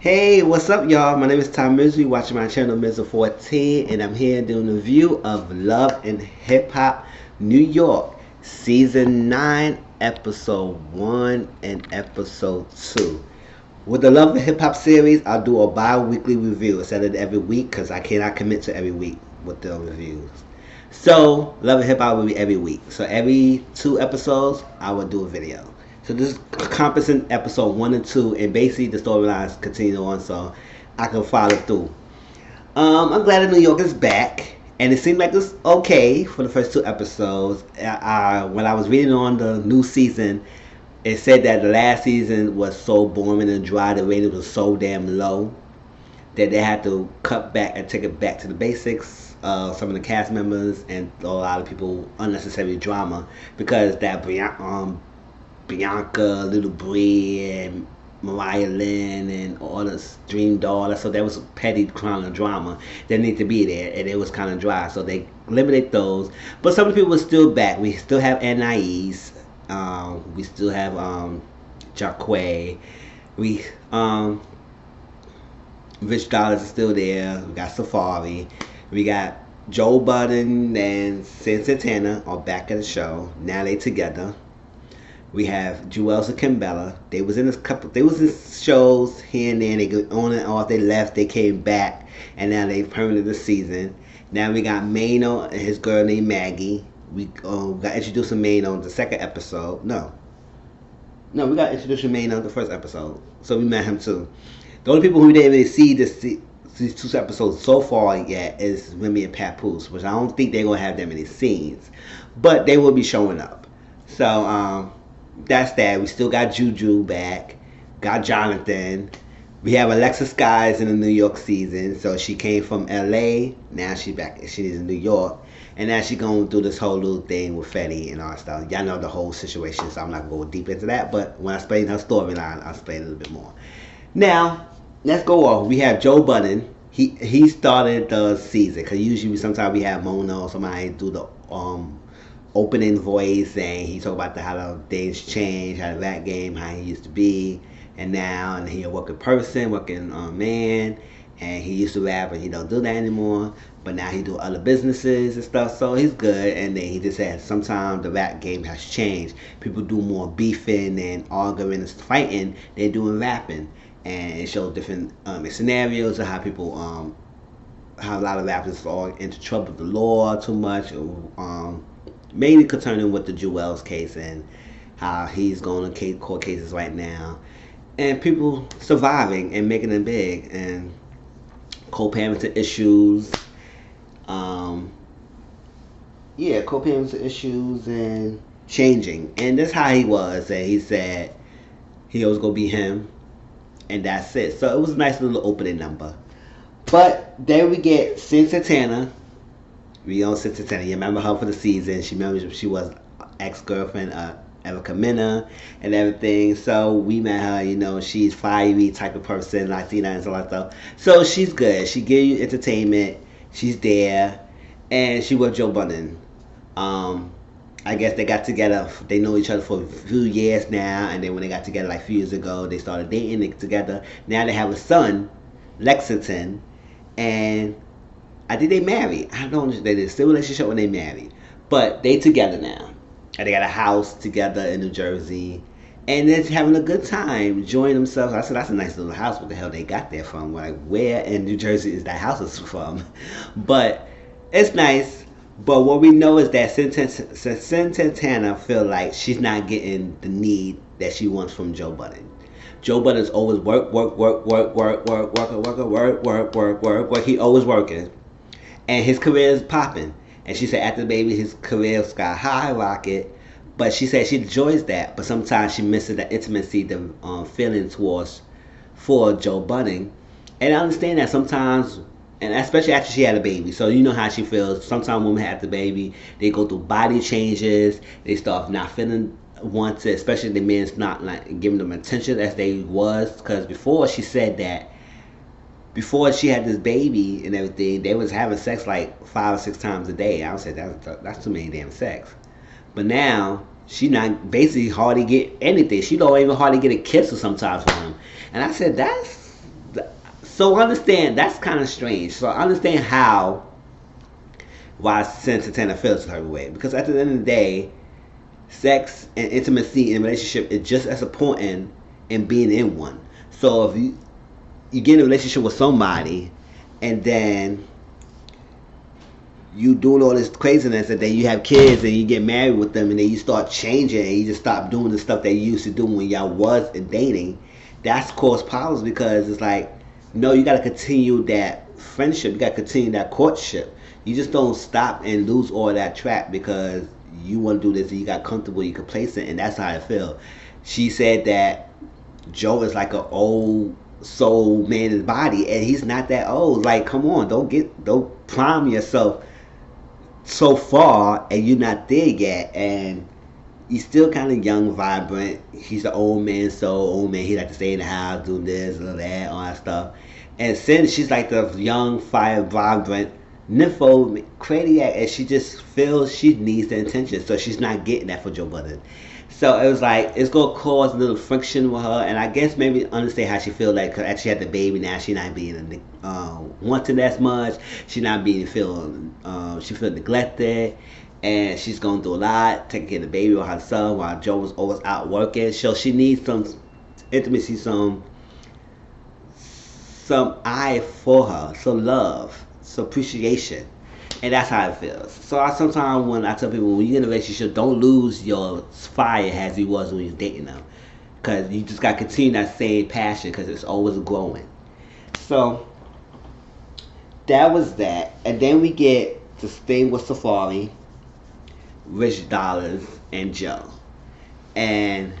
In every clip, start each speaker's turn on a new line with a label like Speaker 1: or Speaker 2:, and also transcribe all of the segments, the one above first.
Speaker 1: Hey, what's up, y'all? My name is Tom Misery, watching my channel Misery 14, and I'm here doing a review of Love and Hip Hop New York, Season 9, Episode 1 and Episode 2. With the Love and Hip Hop series, I'll do a bi-weekly review instead of every week because I cannot commit to every week with the reviews. So, Love and Hip Hop will be every week. So, every 2 episodes, I will do a video. So this is encompassing episode 1 and 2, and basically the storylines continue on, so I can follow through. I'm glad that New York is back, and it seemed like it's okay for the first 2 episodes. When I was reading on the new season, it said that the last season was so boring and dry, the rating was so damn low, that they had to cut back and take it back to the basics. Some of the cast members and a lot of people unnecessary drama because that Bianca, Little Brie, and Mariah Lynn, and all this Dream Daughter. So there was a petty kind of drama that needed to be there, and it was kind of dry. So they limited those. But some of the people were still back. We still have Anais. We still have Jacquay. We Rich Dollars is still there. We got Safari. We got Joe Budden and Sin Santana are back at the show. Now they together. We have Jewels and Kimbella. They was in shows here and there. They go on and off. They left. They came back, and now they've permanent this season. Now we got Mano and his girl named Maggie. We got introduced to Mano in the second episode. No, we got introduced to Mano in the first episode. So we met him too. The only people who didn't really see these 2 episodes so far yet is Remy and Papoose, which I don't think they're gonna have that many scenes, but they will be showing up. So that's that. We still got Juju back. Got Jonathan. We have Alexa Skies in the New York season. So she came from LA. Now she's back. She's in New York. And now she's going through this whole little thing with Fetty and all that stuff. Y'all know the whole situation, so I'm not going to go deep into that. But when I explain her storyline, I'll explain a little bit more. Now, let's go off. We have Joe Budden. He started the season. Because usually sometimes we have Mona or somebody do the opening voice, and he talk about how the days change, how the rap game, how he used to be, and now, and he a working person, working man, and he used to rap, and he don't do that anymore, but now he do other businesses and stuff, so he's good. And then he just said sometimes the rap game has changed. People do more beefing and arguing and fighting than doing rapping, and it shows different scenarios of how people how a lot of rappers fall into trouble with the law too much, or mainly concerning with the Jewels case and how he's going to court cases right now, and people surviving and making them big, and co-parenting issues. Co-parenting issues and changing, and that's how he was. And he said he was gonna be him, and that's it. So it was a nice little opening number. But then we get Sin Santana. We own Sin Santana. You remember her for the season. She was ex-girlfriend of Erica Mena and everything. So we met her. She's fiery type of person, Latina and all that stuff. So she's good. She gives you entertainment. She's there, and she was Joe Budden. I guess they got together. They know each other for a few years now, and then when they got together like a few years ago, they started dating together. Now they have a son, Lexington, and I think they married. I don't know if they're still in a relationship when they married, but they together now, and they got a house together in New Jersey, and they're having a good time, enjoying themselves. I said that's a nice little house. What the hell they got there from? Like, where in New Jersey is that house from? But it's nice. But what we know is that Sin Santana feel like she's not getting the need that she wants from Joe Budden. Joe Budden's always work. He always working, and his career is popping. And she said after the baby, his career sky high rocket. But she said she enjoys that, but sometimes she misses the intimacy, the feeling for Joe Budden. And I understand that sometimes, and especially after she had a baby. So you know how she feels. Sometimes women have the baby, they go through body changes, they start not feeling wanted, especially the men's not like giving them attention as they was. Because before she said that, before she had this baby and everything, they was having sex like 5 or 6 times a day. I would say that's too many damn sex. But now she not basically hardly get anything. She don't even hardly get a kiss or sometimes from him. And I said So understand that's kind of strange. So I understand why Santana feels a certain way, because at the end of the day, sex and intimacy in a relationship is just as important in being in one. So if you get in a relationship with somebody and then you doing all this craziness and then you have kids and you get married with them and then you start changing and you just stop doing the stuff that you used to do when y'all was dating, that's caused problems, because it's like, no, you got to continue that friendship, you got to continue that courtship. You just don't stop and lose all that track because you want to do this and you got comfortable, you complacent, and that's how I feel. She said that Joe is like an old soul man in his body, and he's not that old. Like, come on, don't prime yourself so far and you're not there yet, and he's still kind of young, vibrant. He's an old man, so old man, he like to stay in the house, do this, do that, all that stuff. And since she's like the young, fire, vibrant, nympho, crazy, and she just feels she needs the attention, so she's not getting that for Joe Budden. So it was like, it's gonna cause a little friction with her, and I guess maybe understand how she feel, like, cause after she had the baby, now she not being wanted as much. She not being she feel neglected, and she's going through a lot, taking care of the baby or her son while Joe was always out working. So she needs some intimacy, some eye for her, some love, some appreciation. And that's how it feels. So I sometimes, when I tell people, when you're in a relationship, don't lose your fire as you was when you're dating them, because you just got to continue that same passion, because it's always growing. So that was that. And then we get this thing with Safari, Rich Dollars, and Joe. And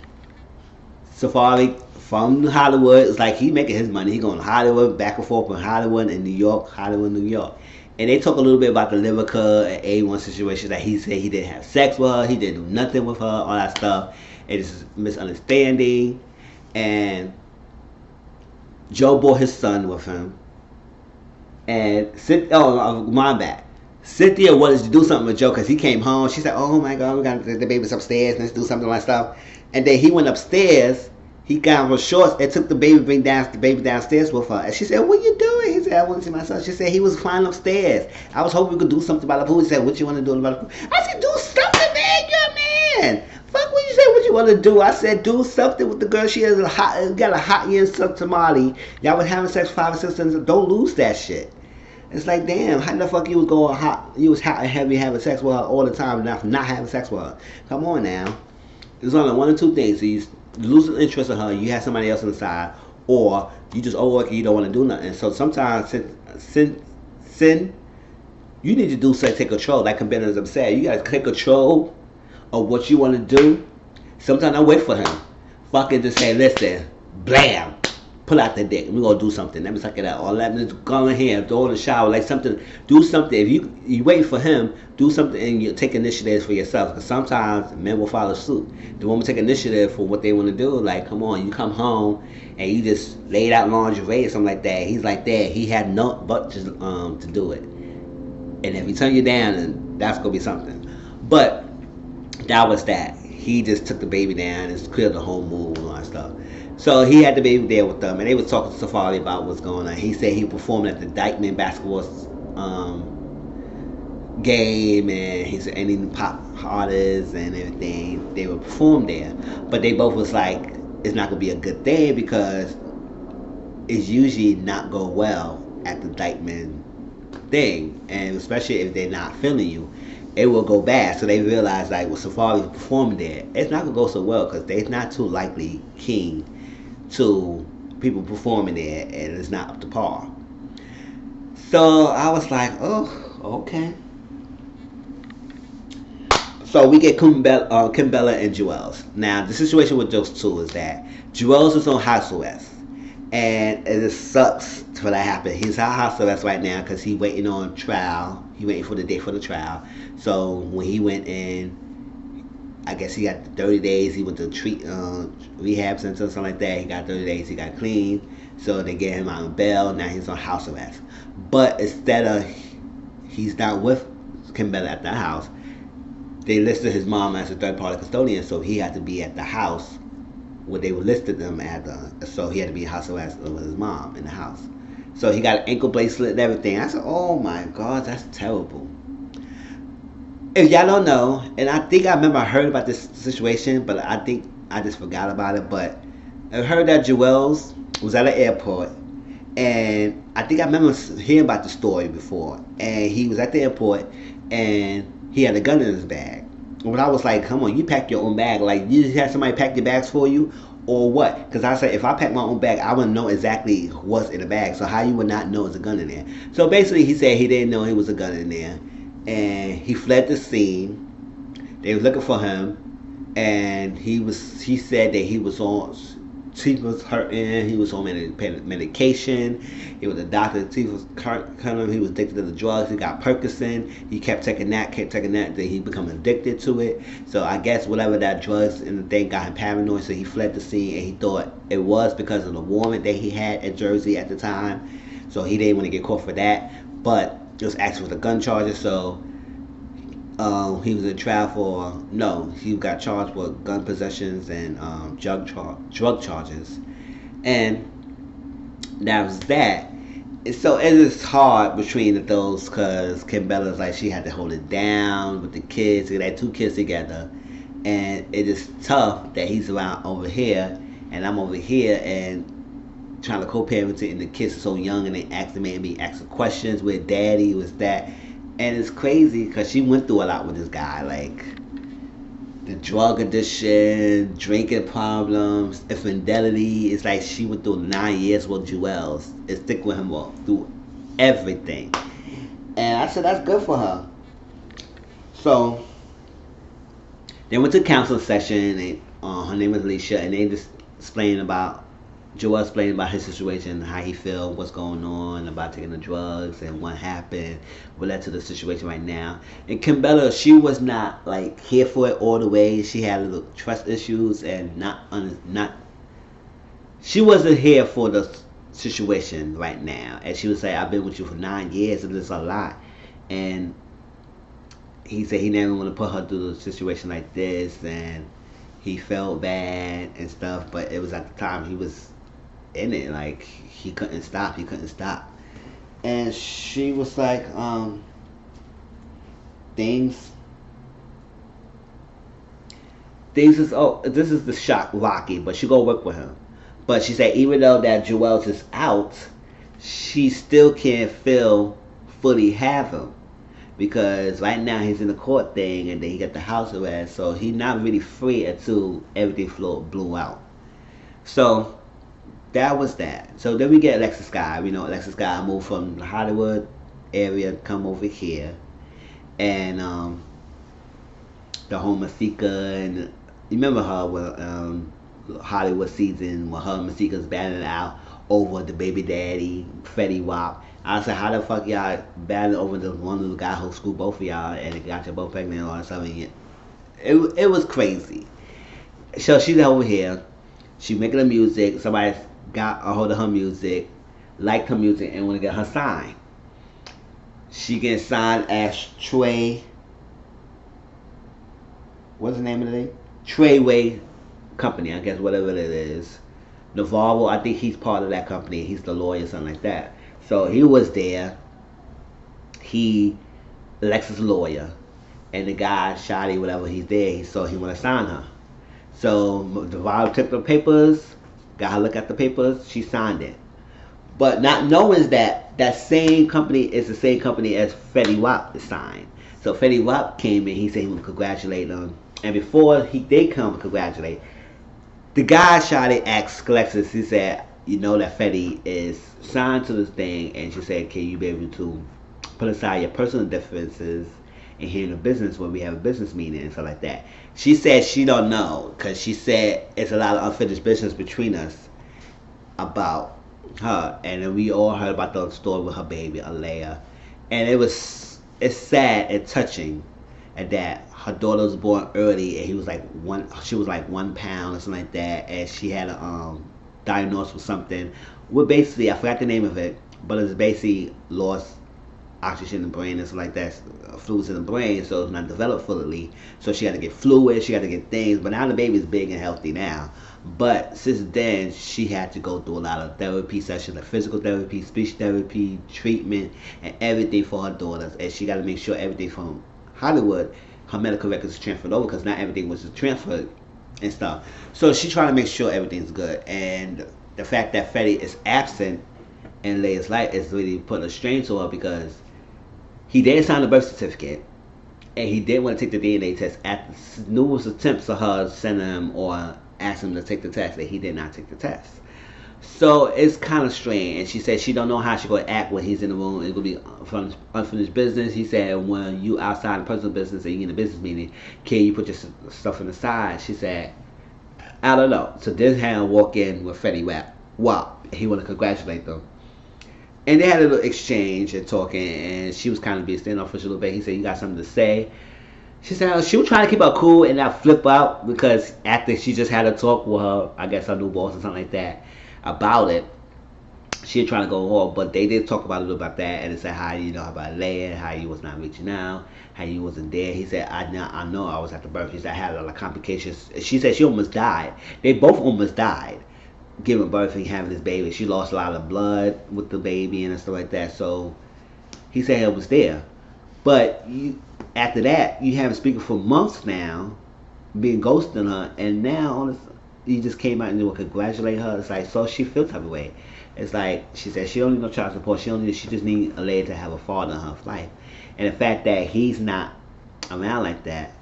Speaker 1: Safari from Hollywood, it's like he making his money. He going to Hollywood, back and forth from Hollywood and New York, Hollywood, New York. And they talk a little bit about the Lyrica and E1 situation, that he said he didn't have sex with her, he didn't do nothing with her, all that stuff. It's a misunderstanding. And Joe brought his son with him. And my bad. Cynthia wanted to do something with Joe because he came home. She said, "Oh my God, we got the baby's upstairs. Let's do something like stuff." And then he went upstairs. He got on shorts and took the baby downstairs with her. And she said, "What are you doing?" He said, "I want to see my son." She said, "He was flying upstairs. I was hoping we could do something about the pool." He said, "What you want to do about the pool?" I said, "Do something, man. You're a man. Fuck what you say. What you want to do?" I said, "Do something with the girl. She has got a hot year in Somali. Y'all was having sex 5 or 6 times. Don't lose that shit." It's like, damn, how the fuck you was going hot? You was hot and heavy having sex with her all the time, and not having sex with her. Come on now. There's only one or two things. You losing interest in her, you have somebody else on the side, or you just overworking, you don't want to do nothing. So sometimes, sin, you need to do something, take control. Like Benjamin said, you gotta take control of what you want to do. Sometimes I wait for him. Fucking just say, "Listen, blam. Pull out the dick. We're gonna do something. Let me suck it out. Or let me go in here, throw in the shower, like something. Do something. If you wait for him, do something and you take initiative for yourself. Because sometimes men will follow suit. The woman take initiative for what they want to do. Like, come on, you come home and you just laid out lingerie or something like that. He's like that. He had no but to do it. And if he turn you down, then that's gonna be something. But that was that. He just took the baby down and cleared the whole mood and all that stuff. So he had the baby there with them, and they was talking to Safari about what's going on. He said he performed at the Dykeman basketball game, and he said any pop artists and everything, they would perform there. But they both was like, it's not gonna be a good thing because it's usually not go well at the Dykeman thing, and especially if they're not feeling you, it will go bad. So they realized, like, with Safari performing there, it's not gonna go so well because they're not too likely keen to people performing there, and it's not up to par. So I was like, oh, okay. So we get Kimbella and Joel's. Now the situation with those two is that Joel's is on house arrest, and it just sucks for that happen. He's on house arrest right now because he's waiting on trial. He waiting for the date for the trial. So when he went in, I guess he got 30 days. He went to rehab center or something like that. He got 30 days. He got clean. So they get him out on bail. Now he's on house arrest. But instead of he's not with Kimbella at the house, they listed his mom as a third-party custodian. So he had to be at the house where they listed him at. So he had to be in house arrest with his mom in the house. So he got an ankle bracelet and everything. I said, oh my God, that's terrible. If y'all don't know, and I think I remember I heard about this situation, but I think I just forgot about it. But I heard that Joel's was at an airport, and I think I remember hearing about the story before. And he was at the airport, and he had a gun in his bag. When I was like, "Come on, you pack your own bag. Like you just had somebody pack your bags for you, or what?" Because I said, if I pack my own bag, I would know exactly what's in the bag. So how you would not know it's a gun in there? So basically, he said he didn't know it was a gun in there, and he fled the scene. They were looking for him, and he said that he was hurting. He was on medication. He was a doctor. He was he was addicted to the drugs. He got Percocet. He kept taking that. Then he become addicted to it. So I guess whatever that drugs and the thing got him paranoid. So he fled the scene, and he thought it was because of the warrant that he had at Jersey at the time. So he didn't want to get caught for that. But it was actually with a gun charges. So he was in trial for he got charged with gun possessions and drug charges, and that was that. So it is hard between those because Kim Bella's like she had to hold it down with the kids. They had two kids together, and it is tough that he's around over here and I'm over here and trying to co-parent it, and the kids are so young and they asking questions with daddy was that. And it's crazy because she went through a lot with this guy, like the drug addiction, drinking problems, infidelity. It's like she went through 9 years with Joel's. It stick with him through everything. And I said that's good for her. So they went to counseling session, and her name was Alicia, and they just explained about Joel explained about his situation, how he feel, what's going on, about taking the drugs, and what happened, what led to the situation right now. And Kim Bella, she was not like here for it all the way. She had a little trust issues and not. She wasn't here for the situation right now. And she would say, "I've been with you for 9 years, and it's a lot." And he said he never want to put her through a situation like this, and he felt bad and stuff. But it was at the time he was in it, like he couldn't stop. And she was like, things is this is the shock Rocky, but she go work with him. But she said even though that Joel's is out, she still can't feel fully have him. Because right now he's in the court thing, and then he got the house arrest, so he's not really free until everything blew out. So that was that. So then we get Alexis Sky. We know Alexis Sky moved from the Hollywood area, come over here, and the whole Masika, and you remember her with Hollywood season when her and Masika's battling out over the baby daddy, Fetty Wap. I said, how the fuck y'all battling over the one little guy who screwed both of y'all and it got you both pregnant and all that stuff? It was crazy. So she's over here. She making the music. Somebody got a hold of her music, liked her music, and want to get her signed. She gets signed as Trey. What's the name of the thing? Treyway Company, I guess, whatever it is. Navarro, I think he's part of that company. He's the lawyer, something like that. So he was there. Alexis' lawyer, and the guy, Shotty, whatever, he's there. So he want to sign her. So Navarro took the papers, got her look at the papers. She signed it, but not knowing that that same company is the same company as Fetty Wap is signed. So Fetty Wap came in. He said he would congratulate them, and before they come congratulate, the guy Shotty asked Alexis. He said, "You know that Fetty is signed to this thing," and she said, "Can you be able to put aside your personal differences and handle business when we have a business meeting and stuff like that?" She said she don't know because she said it's a lot of unfinished business between us about her, and then we all heard about the story with her baby Alea, and it's sad and touching, and that her daughter was born early, and she was like 1 pound or something like that, and she had a diagnosed with something. Well, basically, I forgot the name of it, but it's basically lost oxygen in the brain and stuff like that, fluids in the brain, so it's not developed fully. So she had to get fluids, she had to get things. But now the baby's big and healthy now. But since then, she had to go through a lot of therapy sessions, like physical therapy, speech therapy, treatment, and everything for her daughters. And she got to make sure everything from Hollywood, her medical records is transferred over because not everything was transferred and stuff. So she's trying to make sure everything's good. And the fact that Freddie is absent in Leia's life is really putting a strain to her because he didn't sign the birth certificate and he didn't want to take the DNA test at the numerous attempts of her sending him or asking him to take the test, and he did not take the test. So it's kind of strange. And she said she don't know how she's going to act when he's in the room. It's going to be unfinished business. He said when you outside the personal business and you in a business meeting, can you put your stuff on the side? She said, I don't know. So this hand walk in with Freddie Wap. Wow. He want to congratulate them. And they had a little exchange and talking, and she was kind of being standoffish a little bit. He said, you got something to say? She said she was trying to keep her cool and not flip out because after she just had a talk with her, I guess her new boss or something like that, about it, she was trying to go off. But they did talk about a little about that, and they said how you know about Leia, how you was not reaching out, how you wasn't there. He said, I know I was at the birth. He said I had a lot of complications. She said she almost died. They both almost died giving birth and having this baby. She lost a lot of blood with the baby and stuff like that. So he said it was there. But after that, you haven't speaking for months now, being ghosting her, and now you just came out and you will congratulate her. It's like, so she feels type of way. It's like she said she don't need no child support. She just need a lady to have a father in her life. And the fact that he's not around like that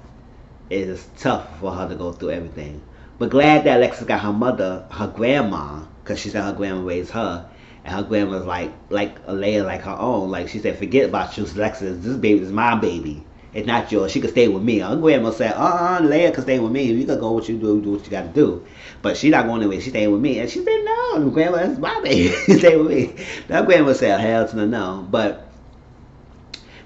Speaker 1: is tough for her to go through everything. But glad that Alexis got her mother, her grandma, because she said her grandma raised her, and her grandma's like a Leia like her own. Like she said, forget about you, Alexis. This baby is my baby. It's not yours. She could stay with me. Her grandma said, Leia could stay with me. You could go what you do what you got to do. But she not going anywhere. She staying with me. And she said, no, grandma, it's my baby. Stay with me. That grandma said, hell to the no. But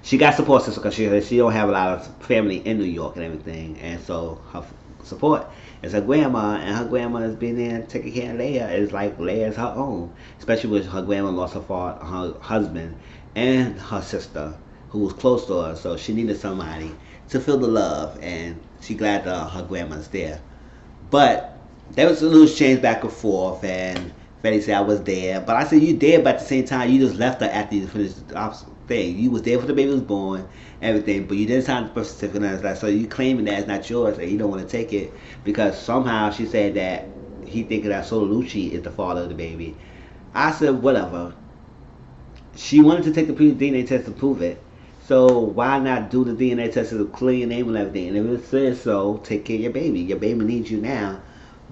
Speaker 1: she got support system because she don't have a lot of family in New York and everything. And so her support is her grandma, and her grandma has been there taking care of Leia. It's like Leia's her own. Especially when her grandma lost her husband and her sister, who was close to her, so she needed somebody to feel the love, and she glad that her grandma's there. But there was a little exchange back and forth, and Freddie said I was there, but I said you there, but at the same time you just left her after you finished the thing. You was there for the baby was born, everything, but you didn't sign the birth certificate, and it's like, so you claiming that it's not yours, and you don't want to take it because somehow she said that he thinking that Solucci is the father of the baby. I said whatever. She wanted to take the DNA test to prove it. So why not do the DNA test to clear your name and everything? And if it says so, take care of your baby. Your baby needs you now.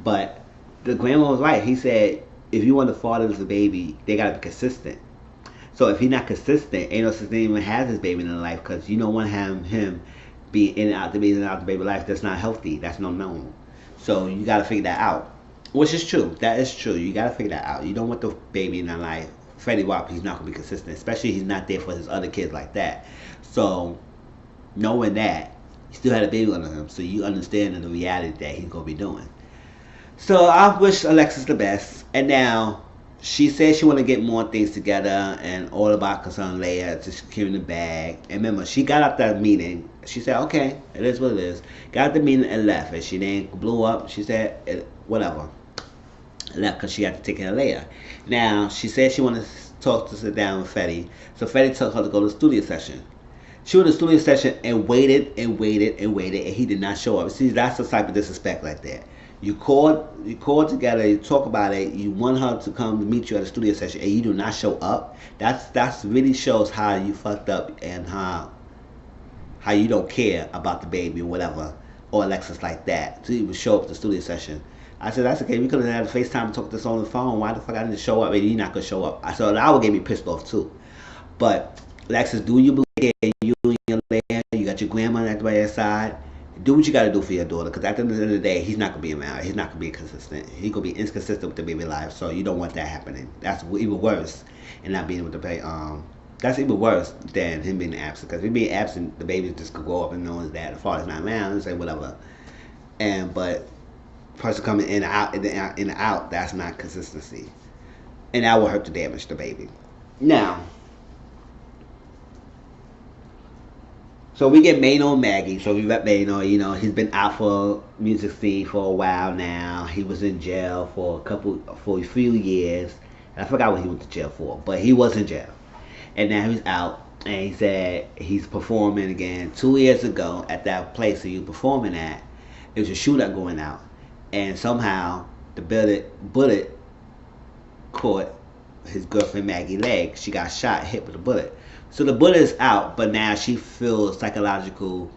Speaker 1: But the grandma was right. He said, if you want the father of the baby, they got to be consistent. So if he's not consistent, ain't no such thing even has his baby in the life because you don't want him be in and out the baby life. That's not healthy. That's not known. So you got to figure that out. Which is true. That is true. You got to figure that out. You don't want the baby in their life. Freddie Wap, he's not going to be consistent, especially he's not there for his other kids like that. So, knowing that, he still had a baby under him, so you understand the reality that he's going to be doing. So, I wish Alexis the best. And now, she said she want to get more things together and all about concerning Leia, just securing the bag. And remember, she got out that meeting. She said, okay, it is what it is. Got out the meeting and left. And she then blew up. She said, whatever. Left because she had to take care of Leia. Now, she said she wanted to sit down with Freddie. So Freddie told her to go to the studio session. She went to the studio session and waited, and he did not show up. See, that's the type of disrespect like that. You called together, you talk about it, you want her to come to meet you at a studio session, and you do not show up. That's really shows how you fucked up and how you don't care about the baby or whatever, or Alexis like that. So you would show up at the studio session. I said, that's okay. We could have had a FaceTime and talk this on the phone. Why the fuck I didn't show up? And you're not going to show up. I said, that would get me pissed off too. But Alexis, do you believe you and your lady? You got your grandma by your side. Do what you got to do for your daughter. Because at the end of the day, he's not going to be around. He's not going to be consistent. He's going to be inconsistent with the baby life. So you don't want that happening. That's even worse. And not being able to pay. That's even worse than him being absent. Because if he being absent, the baby just could go up and know that the father's not around and say whatever. But person coming in and out, that's not consistency. And that will hurt to damage the baby. Now, So we get Mano and Maggie. So we met Mano. You know, he's been out for music scene for a while now. He was in jail for a few years. I forgot what he went to jail for, but he was in jail, and now he's out. And he said he's performing again. 2 years ago, at that place he was performing at, there was a shootout going out, and somehow the bullet caught his girlfriend Maggie leg. She got shot, hit with a bullet. So the bullet is out, but now she feels psychological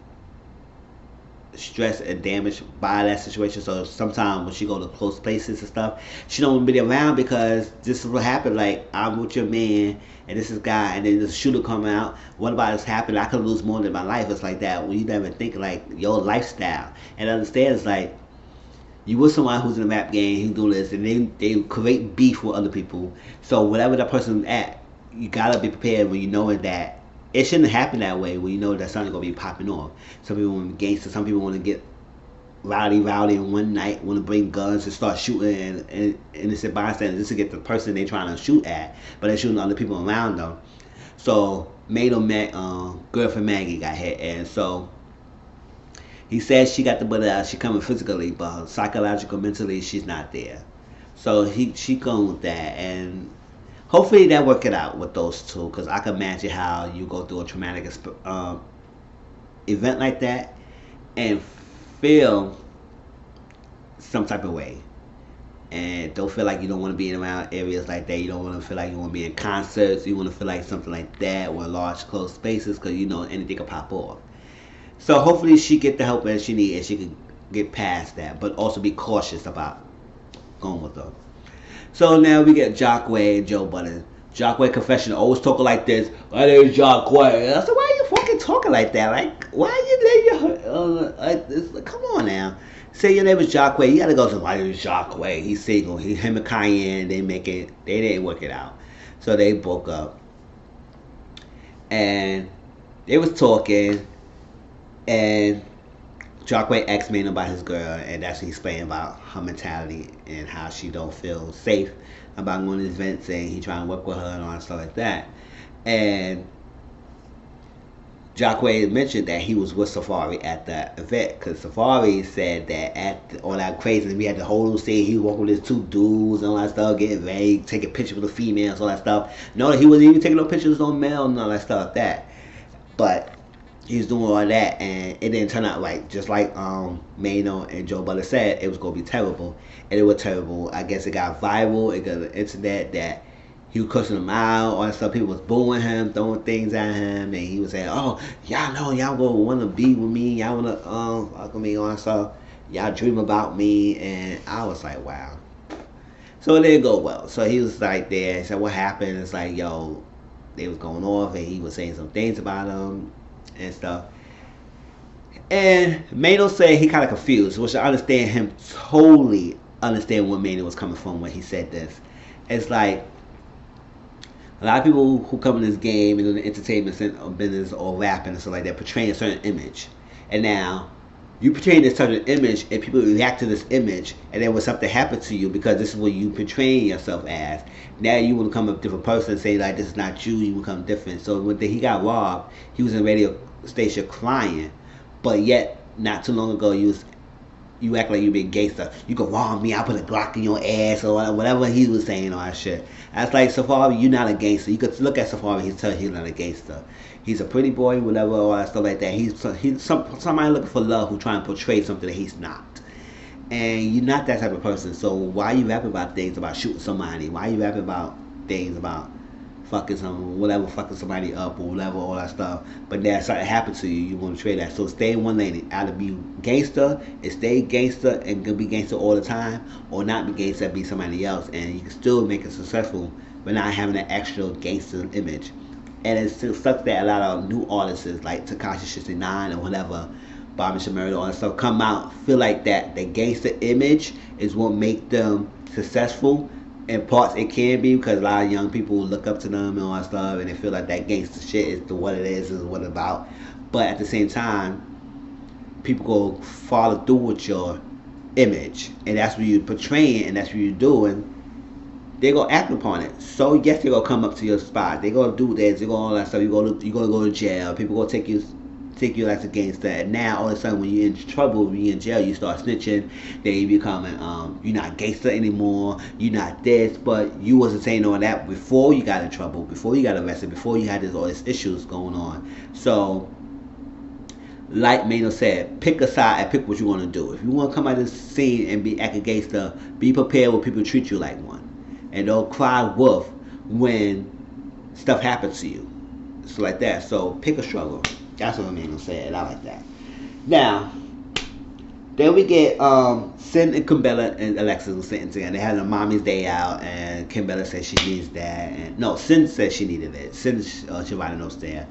Speaker 1: stress and damage by that situation. So sometimes when she go to close places and stuff, she don't want to be around because this is what happened. Like, I'm with your man and this is guy, and then the shooter come out. What about this happened? I could lose more than my life. It's like that when you never think like your lifestyle and understand. It's like you with someone who's in the rap game, who do this, and they create beef with other people. So whatever that person at, you gotta be prepared when you know that it shouldn't happen that way. When you know that something's gonna be popping off. Some people want to be gangster. Some people want to get rowdy in one night. Want to bring guns and start shooting and innocent bystanders just to get the person they trying to shoot at, but they're shooting other people around them. So Mano met girlfriend Maggie got hit, and so he says she got the bullet out. She coming physically, but psychological, mentally, she's not there. So she going with that, and hopefully that work it out with those two, because I can imagine how you go through a traumatic event like that and feel some type of way, and don't feel like you don't want to be around areas like that. You don't want to feel like you want to be in concerts. You want to feel like something like that, or large closed spaces, because you know anything can pop off. So hopefully she get the help that she needs and she can get past that, but also be cautious about going with them. So now we get Jockway and Joe Budden. Jockway confession, always talking like this. My name is Jockway. I said, why are you fucking talking like that? Like, why are you letting your like this? Like, come on now. Say your name is Jockway. You gotta go to my name is Jockway. He's single. Him and Cayenne, they didn't work it out. So they broke up. And they was talking, and Jockway asked Mano about his girl, and that's what he's explaining about her mentality and how she don't feel safe about going to events, and he trying to work with her and all that stuff like that. And Jockway mentioned that he was with Safari at that event, because Safari said that at all that craziness, we had the whole scene, he was walking with his two dudes and all that stuff, getting vague, taking pictures with the females, all that stuff. No, he wasn't even taking no pictures on male and all that stuff like that. But he was doing all that, and it didn't turn out right. Just like Mano and Joe Budden said, it was going to be terrible. And it was terrible. I guess it got viral. It got an internet that he was cussing them out. All that stuff. People was booing him, throwing things at him. And he was saying, oh, y'all know y'all going to want to be with me. Y'all want to fuck with me, all that stuff. Y'all dream about me. And I was like, wow. So it didn't go well. So he was like there. He said, what happened? It's like, yo, they was going off. And he was saying some things about them and stuff. And Mano said he kind of confused, which I understand him, totally understand where Mano was coming from when he said this. It's like a lot of people who come in this game in the entertainment business or rapping and stuff like that portray a certain image, and now you portray this certain image and people react to this image, and then when something happens to you because this is what you portraying yourself as, now you will become a different person and say like this is not you, you become different. So when he got robbed, he was in a radio station crying, but yet not too long ago you act like you been gangster. You can rob me, I put a Glock in your ass, or whatever he was saying, all that shit. That's like, Safari, you're not a gangster. You could look at Safari, he's telling you he's not a gangster. He's a pretty boy, whatever, all that stuff like that. He's somebody looking for love who trying to portray something that he's not. And you're not that type of person. So why you rapping about things about shooting somebody? Why you rapping about things about fucking somebody up or whatever, all that stuff? But then something happened to you, you want to trade that. So stay in one lane. Either be gangster and stay gangster and gonna be gangster all the time, or not be gangster and be somebody else, and you can still make it successful but not having an actual gangster image. And it still sucks that a lot of new artists like Tekashi 69 or whatever, Bobby Shmurda, all that stuff, come out, feel like that the gangster image is what make them successful. In parts it can be, because a lot of young people look up to them and all that stuff, and they feel like that gangster shit is what it is what it's about. But at the same time, people go follow through with your image, and that's what you're portraying, and that's what you're doing. They gonna act upon it. So yes, they gonna come up to your spot. They gonna do this. They gonna all that stuff. You gonna go to jail. People gonna take you take you as a gangster, and now all of a sudden when you're in trouble, when you're in jail, you start snitching, then you becoming, you're not gangster anymore, you're not this, but you wasn't saying all that before you got in trouble, before you got arrested, before you had all these issues going on. So, like Mano said, pick a side and pick what you want to do. If you want to come out of the scene and be act a gangster, be prepared when people treat you like one, and don't cry wolf when stuff happens to you. So like that. So pick a struggle. That's what Mano said, and I like that. Now, then we get Sin and Kimbella and Alexis were sitting together. They had a mommy's day out, and Kimbella said she needs that. And no, Sin said she needed it. Sin Shivani knows there.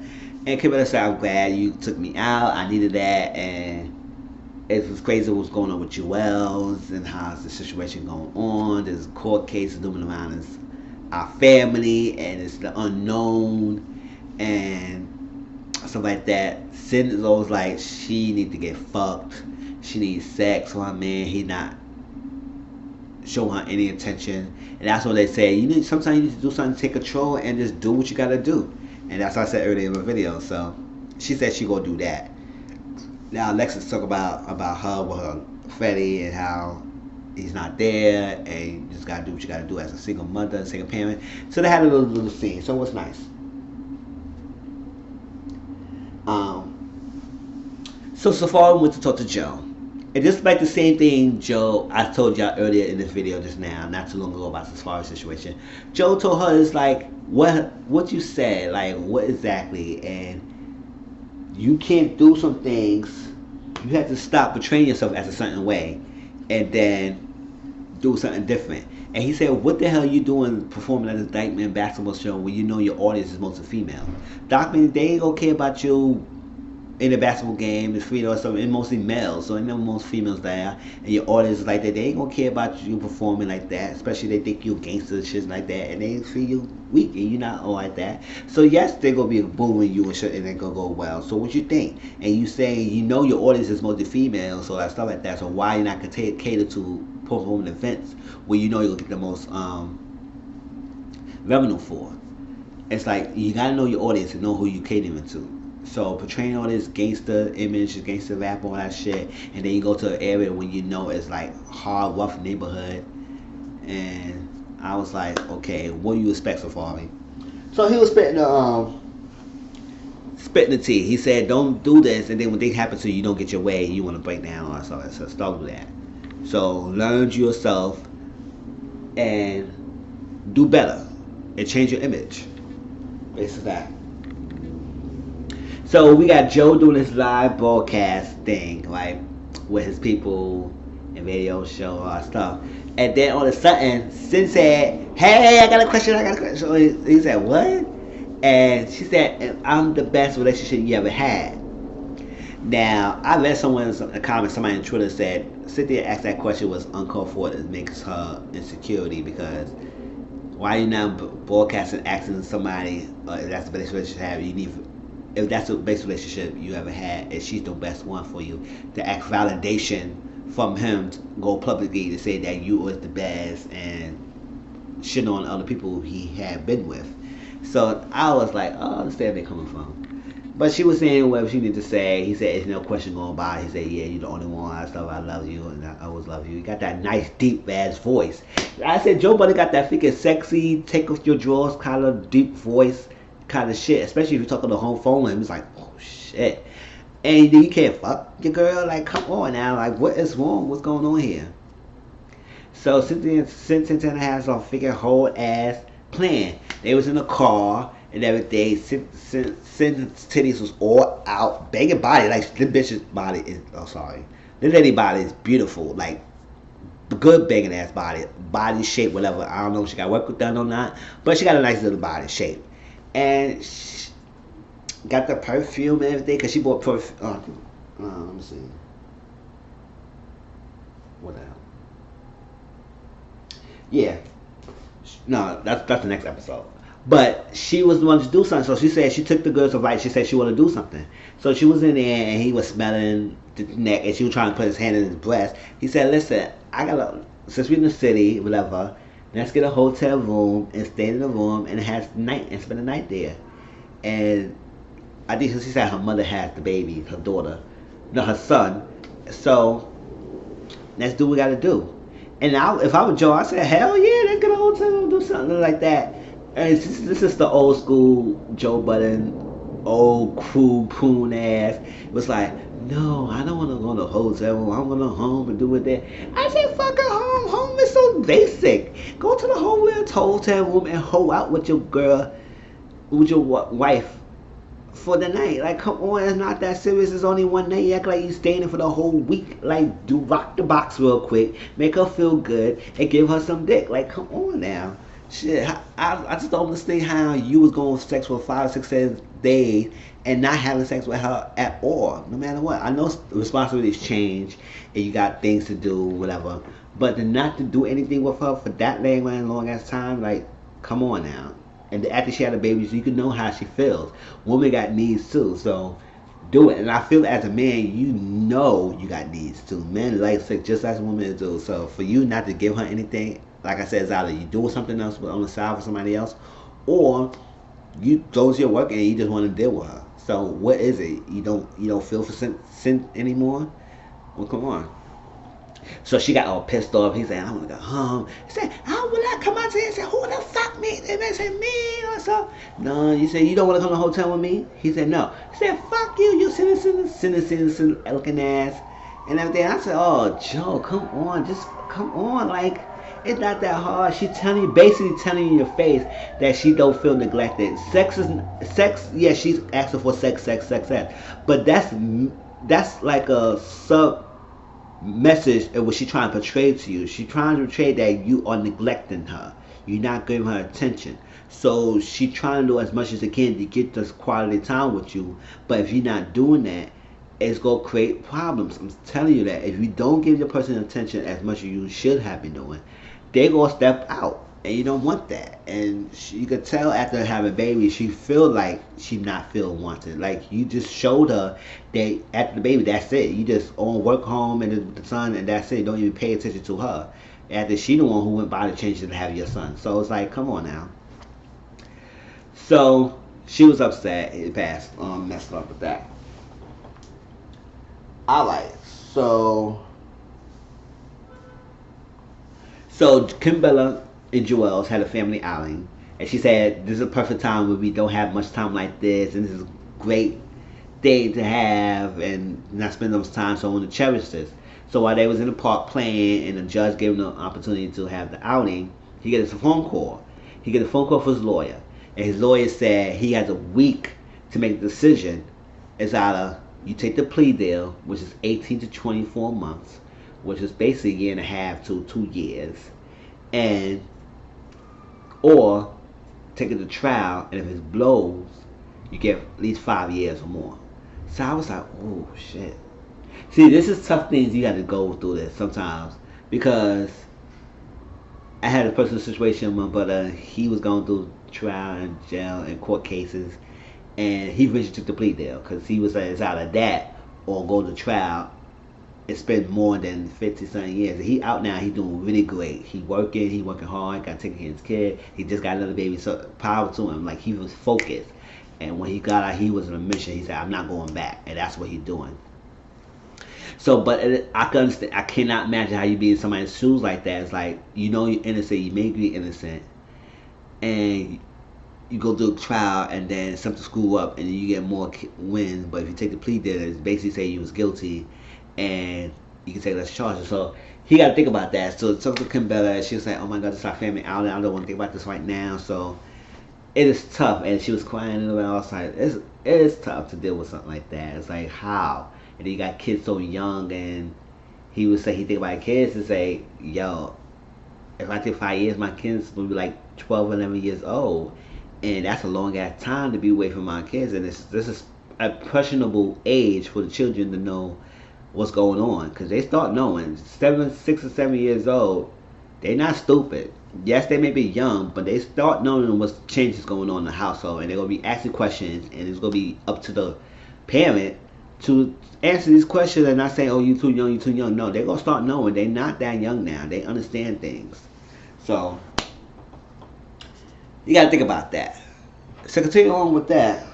Speaker 1: And Kimbella said, I'm glad you took me out. I needed that. And it was crazy what's going on with Jewels and how's the situation going on. There's court cases moving around our family, and it's the unknown and stuff like that. Sin is always like she needs to get fucked. She needs sex with her man. He not showing her any attention. And that's what they say. Sometimes you need to do something to take control and just do what you gotta do. And that's what I said earlier in the video. So she said she gonna do that. Now Alexis talk about her with her Freddie and how he's not there, and you just gotta do what you gotta do as a single mother, single parent. So they had a little scene. So it was nice. So Safari went to talk to Joe. And just like the same thing Joe, I told y'all earlier in this video just now, not too long ago, about the Safari situation. Joe told her, it's like, what you said, like, what exactly? And you can't do some things. You have to stop portraying yourself as a certain way and then do something different. And he said, what the hell are you doing performing at this Dykeman basketball show when you know your audience is mostly female? Dykeman, they ain't gonna care about you in a basketball game, it's free or something, and mostly males, so I know most females there, and your audience is like that, they ain't gonna care about you performing like that, especially they think you gangster and shit like that, and they feel you weak, and you're not all like that. So yes, they're gonna be booing you and shit, and they're gonna go well. So what you think? And you saying, you know your audience is mostly female, so that stuff like that, so why you not gonna cater to performing events where you know you'll get the most revenue for? It's like, you gotta know your audience and know who you catering to. So portraying all this gangster image, gangster rap, all that shit, and then you go to an area when you know it's like hard, rough neighborhood, and I was like, okay, what do you expect, Safari? So he was spitting the tea. He said, don't do this, and then when things happen to you, you don't get your way, you want to break down or something. So start with that. So learn yourself and do better and change your image. Basically that. So we got Joe doing this live broadcast thing, like with his people and radio show, all that stuff. And then all of a sudden, Sin said, hey, I got a question. So he said, what? And she said, I'm the best relationship you ever had. Now, I read somewhere in the comments, somebody on Twitter said, Cynthia asked that question was uncalled for. It makes her insecurity because why are you not broadcasting, asking somebody if that's the best relationship you have? You need, if that's the best relationship you ever had, and she's the best one for you, to ask validation from him to go publicly to say that you was the best and shit on other people he had been with. So I was like, oh, I understand where they're coming from. But she was saying whatever she needed to say. He said, there's no question going by. He said, yeah, you're the only one. I stuff, I love you, and I always love you. You got that nice, deep ass voice. I said, Joe Budden got that freaking sexy, take off your drawers kind of deep voice kind of shit. Especially if you're talking on the home phone with him. It's like, oh shit. And you can't fuck your girl. Like, come on now. Like, what is wrong? What's going on here? So Cynthia has a freaking whole ass plan. They was in a car and everything. Cindy's titties was all out, banging body. Like, the bitch's body is, oh sorry, this lady body is beautiful. Like, good banging ass body shape, whatever. I don't know if she got work done or not, but she got a nice little body shape. And she got the perfume and everything, because she bought perfume. Let me see. What the hell? Yeah. No, that's the next episode. But she was the one to do something. So she said she took the girl's advice. She said she wanted to do something. So she was in there and he was smelling the neck and she was trying to put his hand in his breast. He said, listen, since we're in the city, whatever, let's get a hotel room and stay in the room and spend the night there. And I think she said her mother had the baby, her daughter, no, her son. So let's do what we gotta do. And if I were Joe, I said, hell yeah, let's get a hotel and do something like that. And this is the old school Joe Budden, old cool poon ass. It was like, no, I don't want to go to a hotel room. I'm going to home and do it there. I said, fuck a home. Home is so basic. Go to the hotel room and hold out with your girl, with your wife for the night. Like, come on, it's not that serious. It's only one night. You act like you staying there for the whole week. Like, do rock the box real quick, make her feel good, and give her some dick. Like, come on now. Shit, I just don't understand how you was going to sex for 5, 6, 7 days and not having sex with her at all, no matter what. I know responsibilities change and you got things to do, whatever, but to not to do anything with her for that long ass time, like, come on now. And after she had a baby, so you can know how she feels. Women got needs too, so do it. And I feel as a man, you know you got needs too. Men like sex just as women do. So for you not to give her anything, like I said, it's either you doing something else on the side for somebody else, or you go to your work and you just want to deal with her. So what is it? You don't feel for sin anymore? Well, come on. So she got all pissed off. He said, I want to go home. He said, how will I come out here and say, who the fuck me? And they said, me or so. No, you said, you don't want to come to the hotel with me? He said, no. He said, fuck you, you sinner, looking ass, and everything. I said, oh, Joe, come on, just come on. Like, it's not that hard. She's basically telling you in your face that she don't feel neglected. Sex, yeah, she's asking for sex. But that's like a sub message of what she's trying to portray to you. She's trying to portray that you are neglecting her. You're not giving her attention. So she's trying to do as much as she can to get this quality time with you. But if you're not doing that, it's going to create problems. I'm telling you that. If you don't give your person attention as much as you should have been doing, they're going to step out. And you don't want that. And you could tell after having a baby, she feel like she not feel wanted. Like, you just showed her that after the baby, that's it. You just on work home and the son, and that's it. Don't even pay attention to her. After she the one who went by to change it to have your son. So it's like, come on now. So she was upset. It passed. Messed up with that. Alright, so Kim Bella and Joel's had a family outing, and she said this is a perfect time where we don't have much time like this, and this is a great day to have and not spend those time, so I want to cherish this. So while they was in the park playing and the judge gave him the opportunity to have the outing, he gets a phone call. He gets a phone call from his lawyer, and his lawyer said he has a week to make a decision. It's either you take the plea deal, which is 18 to 24 months, which is basically a year and a half to 2 years, or take it to trial, and if it blows, you get at least 5 years or more. So I was like, oh shit. See, this is tough things you got to go through this sometimes, because I had a personal situation with my brother. He was going through trial and jail and court cases, and he eventually took the plea deal because he was like, it's either that or go to trial and spend more than 50-something years. He out now. He's doing really great. He working hard. Got taking care of his kid. He just got another baby. So power to him. Like, he was focused. And when he got out, he was on a mission. He said, I'm not going back. And that's what he's doing. So, but I can understand. I cannot imagine how you be in somebody's shoes like that. It's like, you know you're innocent. You may be innocent. And you go through a trial and then something screw up and you get more wins. But if you take the plea deal, it's basically say you was guilty and you can take less charges. So he got to think about that. So talk to Kim Bella. She was like, oh my God, this is our family outing. I don't want to think about this right now. So it is tough. And she was crying and I was like, it is tough to deal with something like that. It's like, how? And then you got kids so young, and he would say he think about kids and say, yo, if I take 5 years, my kids will be like 12, 11 years old. And that's a long ass time to be away from my kids. And this is a questionable age for the children to know what's going on. Because they start knowing. 6 or 7 years old, they're not stupid. Yes, they may be young, but they start knowing what changes going on in the household. And they're going to be asking questions. And it's going to be up to the parent to answer these questions and not say, oh, you too young, you too young. No, they're going to start knowing. They're not that young now. They understand things. So you got to think about that. So continue on with that.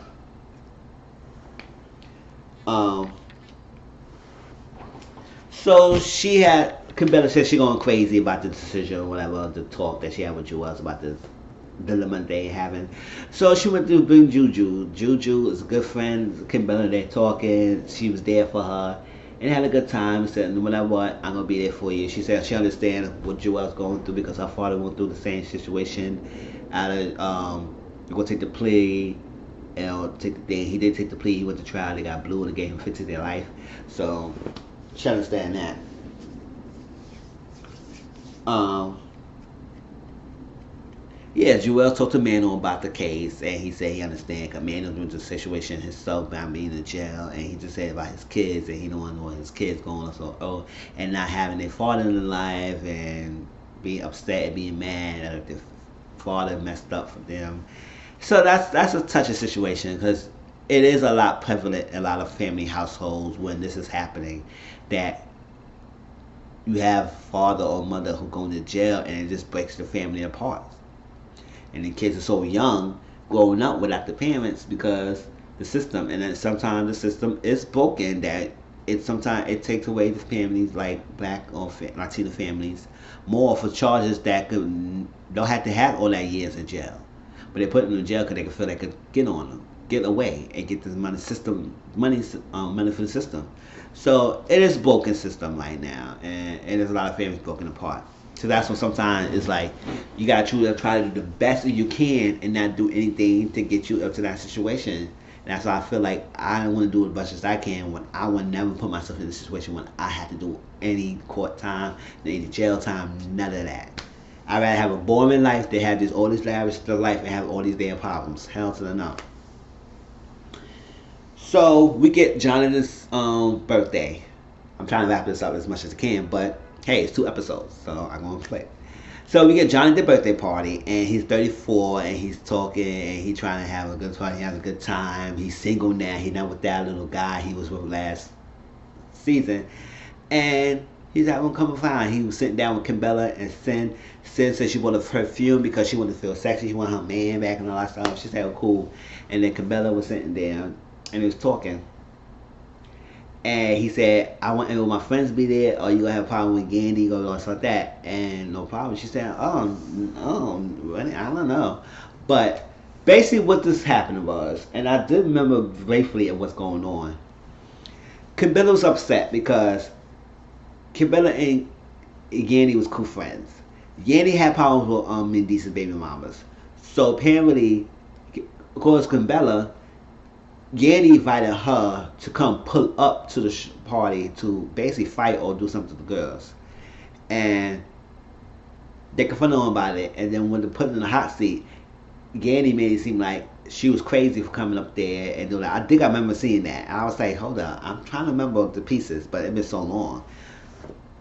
Speaker 1: Um, so she had Cabela said she going crazy about the decision or whatever, the talk that she had with Joel about this dilemma they having. So she went to bring Juju. Juju is a good friend. Cabela, they talking. She was there for her and had a good time. Said, no matter what, I'm gonna be there for you. She said she understands what Joel's going through because her father went through the same situation. Out of gonna take the plea. Take the thing. He did take the plea. He went to trial. They got blue and they gave him 50 their life. So she understand that. Um, yeah, Joel talked to Mano about the case, and he said he understand because Mano went through the situation himself by being in jail, and he just said about his kids, and he don't want to know his kids going so and not having their father in their life, and being upset and being mad that their father messed up for them. So that's a touchy situation because it is a lot prevalent in a lot of family households when this is happening that you have father or mother who go to jail and it just breaks the family apart. And the kids are so young growing up without the parents because the system, and then sometimes the system is broken that sometimes it takes away the families like black or Latino families more for charges that don't have to have all that years in jail, but they put them in jail because they can feel they could get on them, get away, and get this money for the system. So it is broken system right now, and there's a lot of families broken apart. So that's when sometimes it's like you gotta try to do the best that you can and not do anything to get you up to that situation. And that's why I feel like I want to do as much as I can when I would never put myself in a situation when I have to do any court time, any jail time, none of that. I'd rather have a boring life than have all this lavish life and have all these damn problems. Hell to the no. So we get Jonathan's birthday. I'm trying to wrap this up as much as I can, but hey, it's 2 episodes, so I'm gonna play. So we get Jonathan's birthday party, and he's 34, and he's talking, and he's trying to have a good party. He has a good time. He's single now. He's not with that little guy he was with last season, and he's having come fine. He was sitting down with Kimbella and Sin. Sin said she wanted a perfume because she wanted to feel sexy. She wanted her man back and all that stuff. She said, "Oh, cool." And then Kimbella was sitting there, and he was talking. And he said, I want my friends to be there, or you gonna have a problem with Gandhi or something like that. And no problem. She said, really? I don't know. But basically what this happened was, and I did remember briefly of what's going on. Kimbella was upset because Kimbella and Gandhi was cool friends. Gandhi had problems with indecent baby mamas. So apparently, of course, Kimbella, Yanni invited her to come pull up to the party to basically fight or do something to the girls. And they confronted him about it. And then when they put her in the hot seat, Yanni made it seem like she was crazy for coming up there and doing that. I think I remember seeing that. And I was like, hold up. I'm trying to remember the pieces, but it's been so long.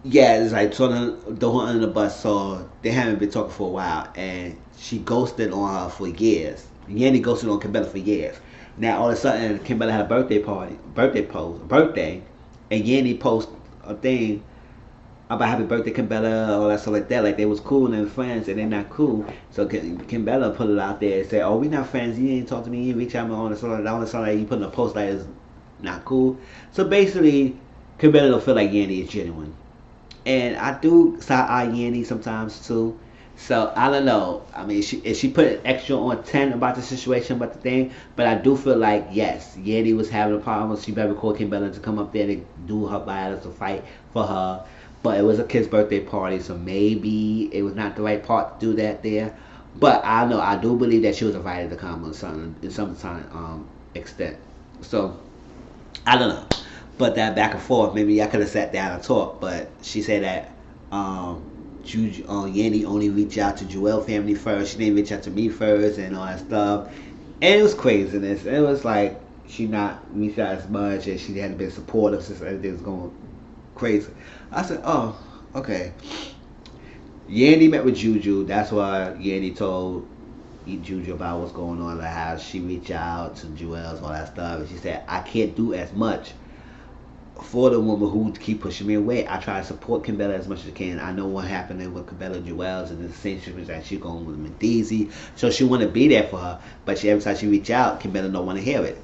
Speaker 1: Yeah, it's like throwing her under the bus. So they haven't been talking for a while. And she ghosted on her for years. Yanni ghosted on Cabela for years. Now all of a sudden, Kimbella had a birthday, and Yanni post a thing about happy birthday, Kimbella, all that stuff like that. Like they was cool and they were friends, and they're not cool. So Kimbella put it out there and said, "Oh, we not friends. You didn't talk to me. You didn't reach out on the song. All the song that you put in a post like is not cool." So basically, Kimbella don't feel like Yanni is genuine, and I do side eye Yanni sometimes too. So I don't know. I mean, she put an extra on 10 about the situation, about the thing. But I do feel like yes, Yanni was having a problem. She better call Kimbella to come up there to do her battles to fight for her. But it was a kid's birthday party, so maybe it was not the right part to do that there. But I know I do believe that she was invited to come on some extent. So I don't know. But that back and forth, maybe I could have sat down and talked. But she said that. Yanni only reached out to Joel family first. She didn't reach out to me first and all that stuff. And it was craziness. It was like she not reached out as much and she hadn't been supportive since everything was going crazy. I said, oh, okay. Yanni met with Juju. That's why Yanni told Juju about what's going on, like how she reached out to Joel's, all that stuff. And she said, I can't do as much for the woman who keep pushing me away. I try to support Kimbella as much as I can. I know what happened with Kimbella Joel's and the same situation that she going with Medizi. So she want to be there for her. But every time she reach out, Kimbella don't want to hear it.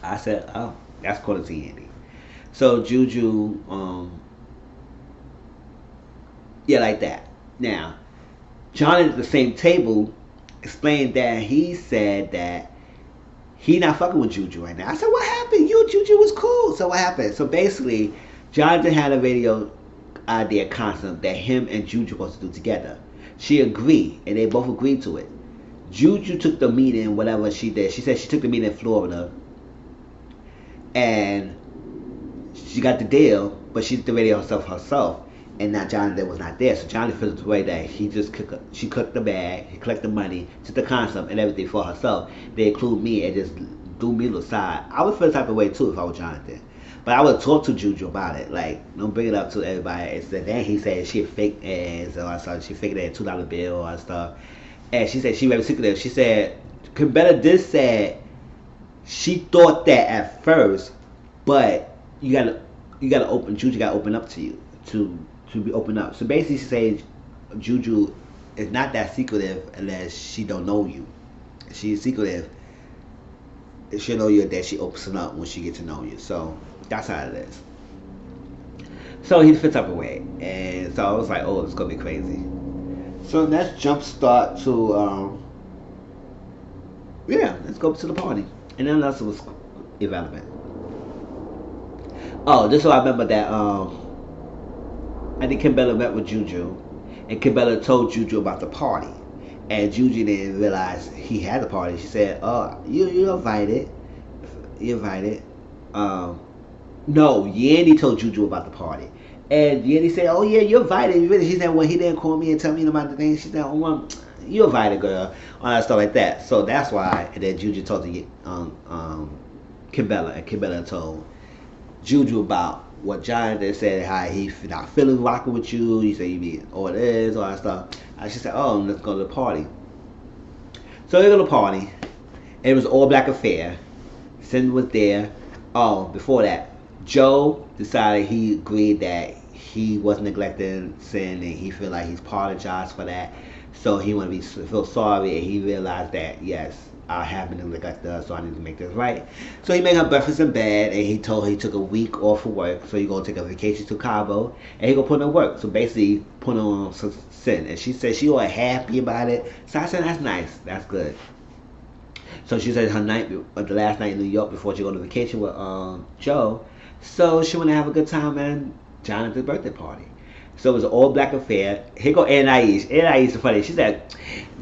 Speaker 1: I said, oh, That's according to Yandy. So Juju, yeah, like that. Now, John at the same table explained that he said that he not fucking with Juju right now. I said, what happened? You Juju was cool. So what happened? So basically, Jonathan had a radio idea concept that him and Juju was to do together. She agreed, and they both agreed to it. Juju took the meeting, whatever she did. She said she took the meeting in Florida, and she got the deal, but she did the radio herself. And now Jonathan was not there, so Jonathan feels the way that she cooked the bag, he collected the money, took the concept and everything for herself. They include me and just do me a little side. I would feel the type of way too if I was Jonathan. But I would talk to Juju about it. Like, don't bring it up to everybody. And then he said she had fake ass or something. She faked that $2 bill or stuff. And she said she very secretive. She said, Cabela did say she thought that at first, but you gotta open, Juju gotta open up to you to be open up. So basically she says Juju is not that secretive unless she don't know you. She's secretive. She'll know you that she opens up when she gets to know you. So that's how it is. So he fits up away. And so I was like, oh, it's gonna be crazy. So let's jump start to let's go to the party. And then else was irrelevant. Oh, just so I remember that I think Cabela met with Juju, and Cabela told Juju about the party, and Juju didn't realize he had the party. She said, "Oh, you invited, you invited." No, Yandy told Juju about the party, and Yandy said, "Oh yeah, you invited." She said, "Well, he didn't call me and tell me about the thing." She said, "Oh, well, you invited, girl," all that stuff like that. So that's why. And then Juju told Cabela, and Cabela told Juju about what Jonathan said, how he not feeling rocking with you. He said you be all this, all that stuff. And she said, oh, let's go to the party. So they go to the party. It was an all black affair. Sin was there. Oh, before that, Joe decided he agreed that he was neglecting Sin and he feel like he's apologized for that. So he want to feel sorry, and he realized that yes, I have been neglected her, so I need to make this right. So he made her breakfast in bed, and he told her he took a week off of work, so he gonna take a vacation to Cabo, and he gonna put on work. So basically, put on some Sin, and she said she was happy about it. So I said that's nice, that's good. So she said her night, the last night in New York before she go on vacation with Joe. So she wanna have a good time at Jonathan's birthday party. So it was an all black affair. Here go Anais. Anais is funny. She said,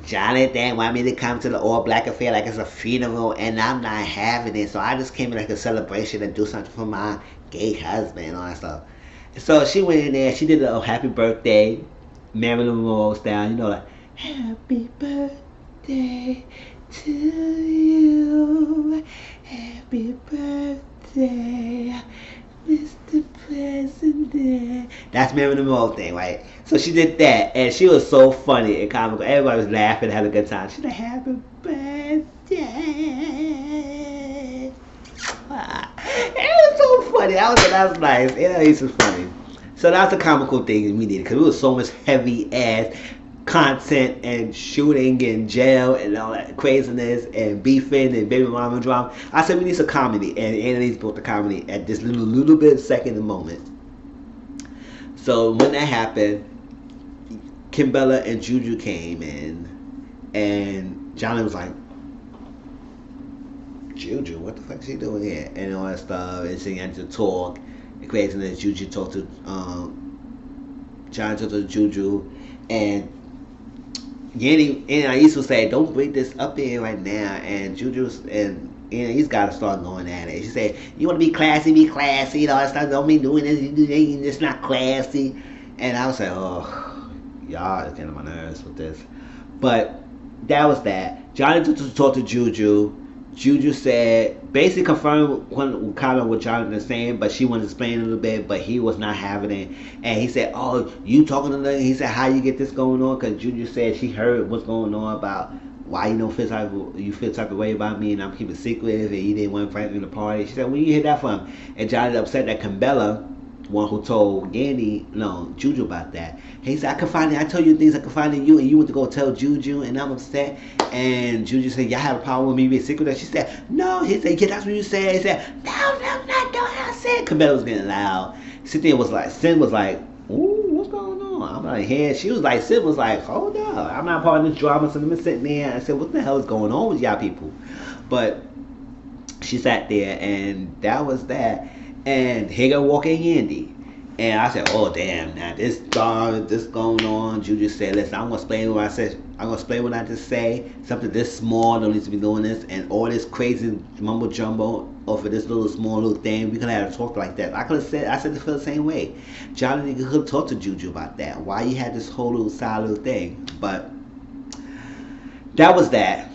Speaker 1: Jonathan want me to come to the all black affair like it's a funeral, and I'm not having it. So I just came in like a celebration and do something for my gay husband and all that stuff. So she went in there. She did a happy birthday, Marilyn Monroe style. You know, like happy birthday to you, happy birthday, Mr. President. That's Marilyn Monroe thing, right? So she did that, and she was so funny and comical. Everybody was laughing, having a good time. She said, happy birthday. It was so funny. That was nice. It was funny. So that's the comical thing we needed, because it was so much heavy ass content and shooting and jail and all that craziness and beefing and baby mama drama. I said we need some comedy, and Annalise brought the comedy at this little bit second moment. So when that happened, Cabela and Juju came in, and Johnny was like, Juju, what the fuck is she doing here? And all that stuff, and she had to talk and craziness. Juju talked to Johnny talked to Juju, and Yanni and I used to say, don't bring this up in right now. And Juju's and he's got to start going at it. She said, you want to be classy, you know, that's not, don't be doing this, it's not classy. And I was like, oh, y'all are getting on my nerves with this. But that was that. Johnny talked to Juju. Juju said, basically confirmed one comment what Jonathan was saying, but she wanted to explain a little bit, but he was not having it. And he said, oh, you talking to them? He said, how you get this going on? Because Juju said she heard what's going on about why you feel type of way about me, and I'm keeping secret, and you didn't want to invite me to the party. She said, where you hear that from? And Johnny upset that Cabela one who told Juju about that. He said, I told you things I could find in you, and you went to go tell Juju, and I'm upset. And Juju said, y'all have a problem with me being secret? And she said, no. He said, yeah, that's what you said. He said, no, not what I said. Camilla was getting loud. Cynthia was like, Sin was like, ooh, what's going on? I'm like, here. She was like, Sid was like, hold up. I'm not part of this drama. So let me sit there. I said, what the hell is going on with y'all people? But she sat there, and that was that. And here go walking Yandy. And I said, oh damn, now this going on. Juju said, listen, I'm gonna explain what I said. I'm gonna explain what I just say. Something this small don't need to be doing this, and all this crazy mumbo jumbo over this small little thing. We could have talked like that. I said it feel the same way. Johnny could have talked to Juju about that. Why you had this whole little side little thing. But that was that.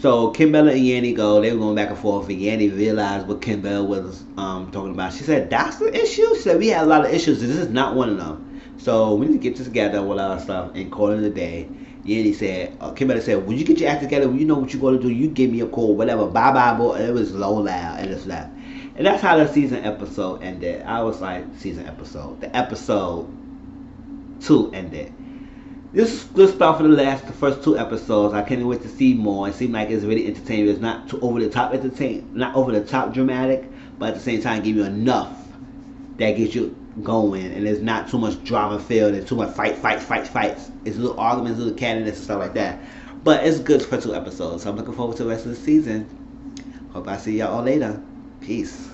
Speaker 1: So Kimbella and Yanni they were going back and forth, and Yanni realized what Kimbella was talking about. She said, that's the issue? She said, we had a lot of issues, and this is not one of them. So we need to get this together with all our stuff and call it a day. Yanni said, Kimbella said, when you get your act together, when you know what you're going to do, you give me a call, whatever, bye-bye, boy. And it was low loud, and it's left. And that's how the season episode ended. I was like, season episode. The episode 2 ended. This is good stuff for the first 2 episodes. I can't wait to see more. It seems like it's really entertaining. It's not too over the top not over the top dramatic, but at the same time give you enough that gets you going, and there's not too much drama filled and too much fights. It's little arguments, little candidates and stuff like that. But it's good for 2 episodes. So I'm looking forward to the rest of the season. Hope I see y'all all later. Peace.